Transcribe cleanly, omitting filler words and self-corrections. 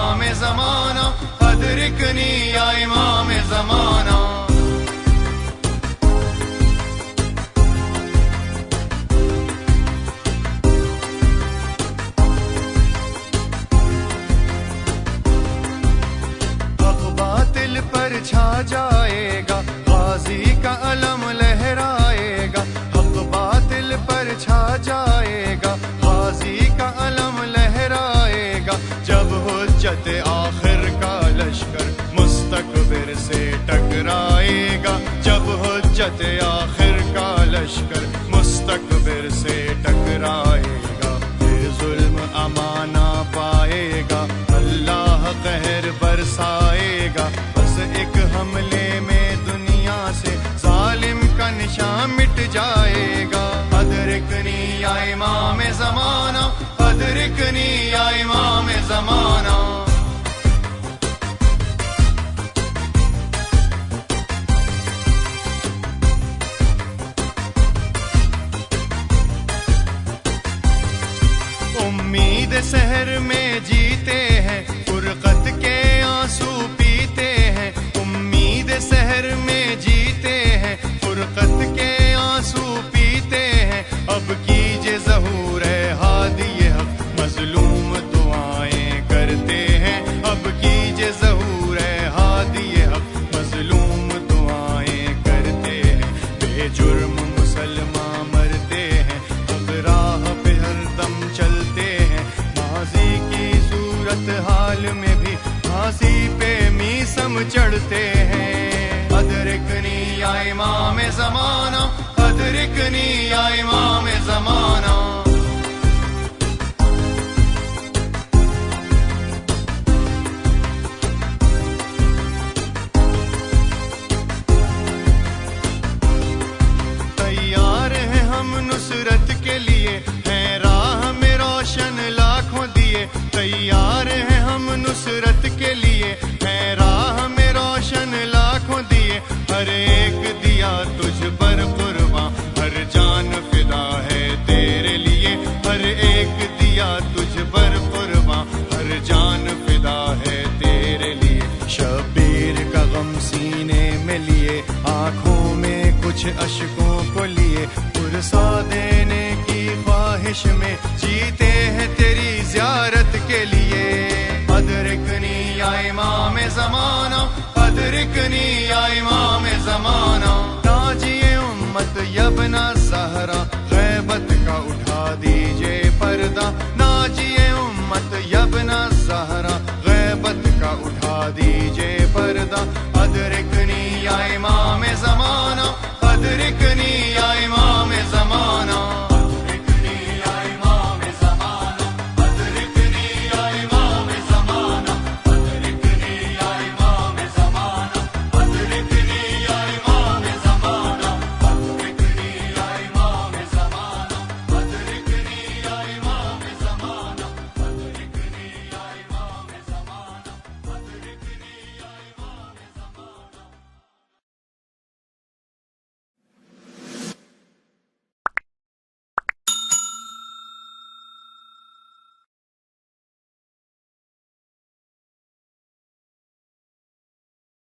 امام زمانہ ادرکنی یا امام زمانہ. چھا جائے گا غازی کا علم لہرائے گا. حق باطل پر چھا جائے گا غازی کا علم لہرائے گا. جب حجت آخر کا لشکر مستکبر سے ٹکرائے گا. جب حجت آخر کا لشکر مستکبر سے ٹکرائے گا. پھر ظلم امانہ پائے گا اللہ قہر برسائے گا. ایک حملے میں دنیا سے ظالم کا نشان مٹ جائے گا. ادرکنی یا امام زمانہ ادرکنی یا امام زمانہ. امید سحر میں جیتے ہیں فرقت کے آنسو پیتے ہیں. امید سحر میں جیتے ہیں فرقت کے آنسو پیتے ہیں. اب کیجے ظہور ہادی حق مظلوم دعائیں کرتے ہیں. اب کیجے ظہور ہادی حق مظلوم دعائیں کرتے ہیں. بے جرم مسلمان مرتے ہیں اب راہ پہ ہر دم چلتے ہیں. ماضی کی صورت حال میں بھی پھانسی پہ میسم چڑھتے ہیں. ادرکنی یا امام زمانہ ادرکنی یا امام زمانہ. تیار ہیں ہم نصرت کے لیے ہیں راہ میں روشن لاکھوں دیے. تیار ہیں ہم نصرت کے لیے ہیں راہ میں روشن لاکھوں دیے. ہر ایک دیا تجھ پر قرباں ہر جان فدا ہے تیرے لیے. ہر ایک دیا تجھ پر قرباں ہر جان فدا ہے تیرے لیے. شبیر کا غم سینے میں لیے آنکھوں میں کچھ اشکوں کو لیے. پرسا دینے کی خواہش میں جیتے ہیں تیری زیارت کے لیے. ادرکنی یا امام زمانہ ادرکنی یا امام زمانہ. تاجیے امت یبنا زہرا غیبت کا اٹھا دیجئے پردہ. ناجیے امت یبنا زہرا غیبت کا اٹھا دیجئے